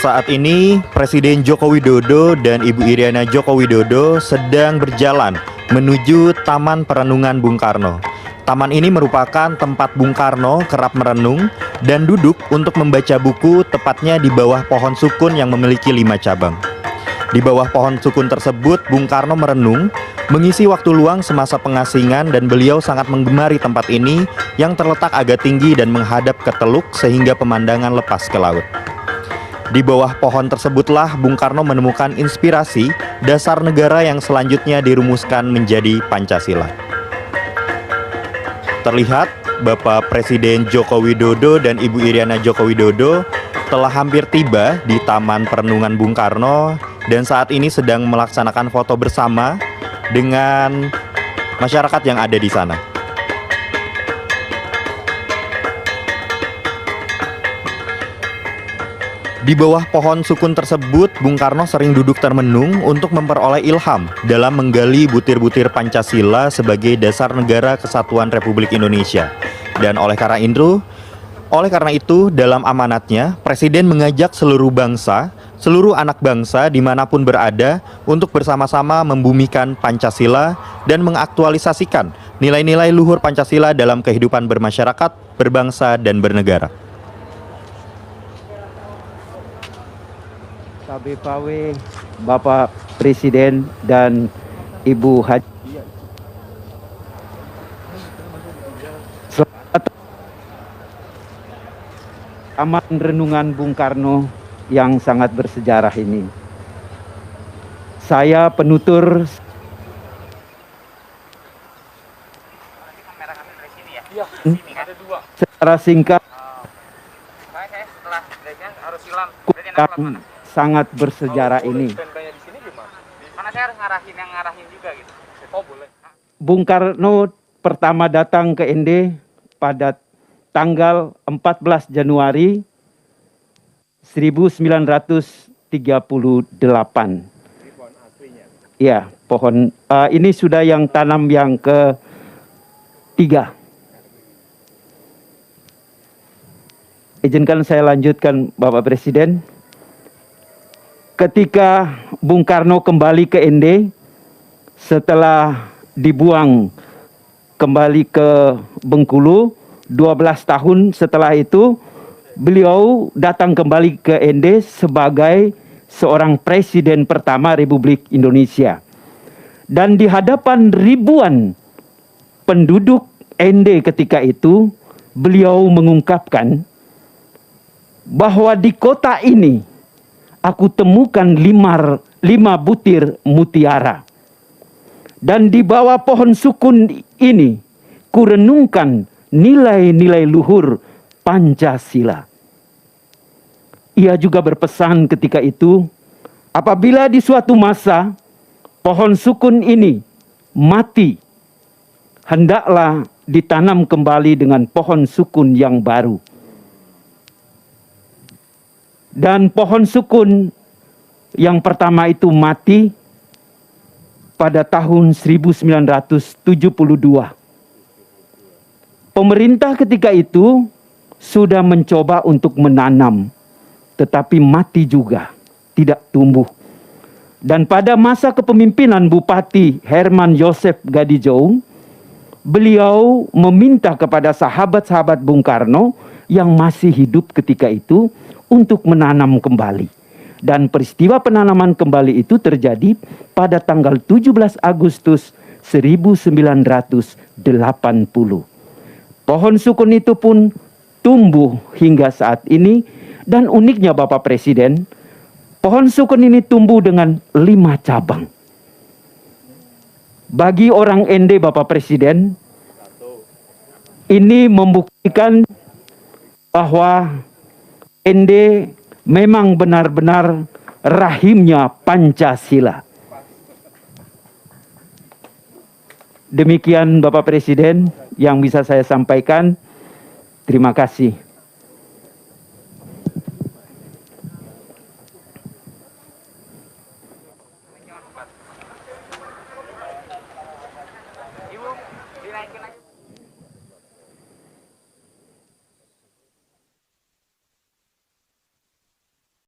Saat ini Presiden Joko Widodo dan Ibu Iriana Joko Widodo sedang berjalan menuju Taman Perenungan Bung Karno. Taman ini merupakan tempat Bung Karno kerap merenung dan duduk untuk membaca buku, tepatnya di bawah pohon sukun yang memiliki 5 cabang. Di bawah pohon sukun tersebut, Bung Karno merenung, mengisi waktu luang semasa pengasingan, dan beliau sangat menggemari tempat ini yang terletak agak tinggi dan menghadap ke teluk sehingga pemandangan lepas ke laut. Di bawah pohon tersebutlah Bung Karno menemukan inspirasi dasar negara yang selanjutnya dirumuskan menjadi Pancasila. Terlihat Bapak Presiden Joko Widodo dan Ibu Iriana Joko Widodo telah hampir tiba di Taman Perenungan Bung Karno dan saat ini sedang melaksanakan foto bersama dengan masyarakat yang ada di sana. Di bawah pohon sukun tersebut, Bung Karno sering duduk termenung untuk memperoleh ilham dalam menggali butir-butir Pancasila sebagai dasar negara kesatuan Republik Indonesia. Dan oleh karena itu, dalam amanatnya, Presiden mengajak seluruh bangsa, seluruh anak bangsa dimanapun berada untuk bersama-sama membumikan Pancasila dan mengaktualisasikan nilai-nilai luhur Pancasila dalam kehidupan bermasyarakat, berbangsa, dan bernegara. KBPW, Bapak Presiden dan Ibu Haji. Selamat Taman Renungan Bung Karno yang sangat bersejarah ini. Saya penutur secara singkat sangat bersejarah ini. Karena saya harus ngarahin juga gitu. Oh, boleh. Bung Karno pertama datang ke ND pada tanggal 14 Januari 1938. Iya, pohon ini sudah yang tanam yang ketiga. Izinkan saya lanjutkan, Bapak Presiden. Ketika Bung Karno kembali ke ND setelah dibuang kembali ke Bengkulu 12 tahun setelah itu, beliau datang kembali ke ND sebagai seorang presiden pertama Republik Indonesia. Dan di hadapan ribuan penduduk ND ketika itu, beliau mengungkapkan bahwa di kota ini aku temukan lima butir mutiara. Dan di bawah pohon sukun ini, kurenungkan nilai-nilai luhur Pancasila. Ia juga berpesan ketika itu, apabila di suatu masa pohon sukun ini mati, hendaklah ditanam kembali dengan pohon sukun yang baru. Dan pohon sukun yang pertama itu mati pada tahun 1972. Pemerintah ketika itu sudah mencoba untuk menanam, tetapi mati juga, tidak tumbuh. Dan pada masa kepemimpinan Bupati Herman Yosef Gadijou, beliau meminta kepada sahabat-sahabat Bung Karno yang masih hidup ketika itu untuk menanam kembali. Dan peristiwa penanaman kembali itu terjadi pada tanggal 17 Agustus 1980. Pohon sukun itu pun tumbuh hingga saat ini, dan uniknya Bapak Presiden, pohon sukun ini tumbuh dengan 5 cabang. Bagi orang ND Bapak Presiden, ini membuktikan bahwa ND memang benar-benar rahimnya Pancasila. Demikian Bapak Presiden yang bisa saya sampaikan. Terima kasih. Ibu, dinaikin aja.